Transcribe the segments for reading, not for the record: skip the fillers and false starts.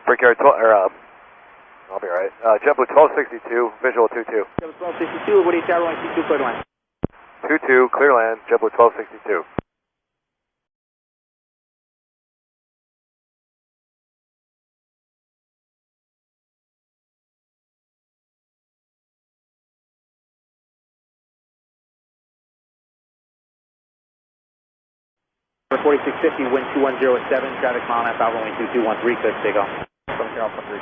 Brickyard 12, or I'll be right. JetBlue 1262, visual 22. JetBlue 1262, LaGuardia Tower, runway 22, clear to land. 22, clear land, JetBlue 1262. For 4650, wind 2107, traffic mile and a half out, runway 2213, clear to take off. From here, Alpha 3.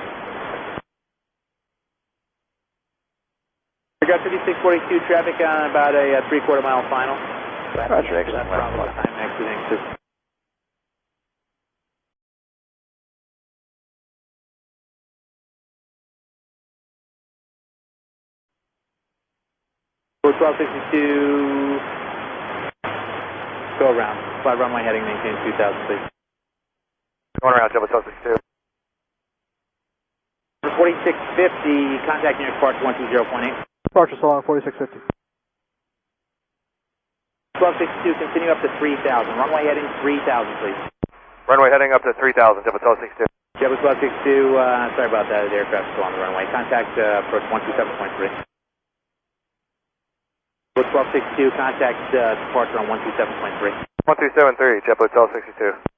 We got 5642, traffic on about a 3/4 mile final. Roger, excellent. That's probably the time exiting. 1262, go around. Flat runway heading, maintain 2000, please. Going around, JetBlue 1262. For 4650, contact unit departure 120.8. Departure so long, 4650. 1262, continue up to 3000. Runway heading 3000, please. Runway heading up to 3000, JetBlue 1262. JetBlue 1262, sorry about that, the aircraft's still on the runway. Contact approach 127.3. 1262, contact departure on 127.3. 1273, JetBlue 1262.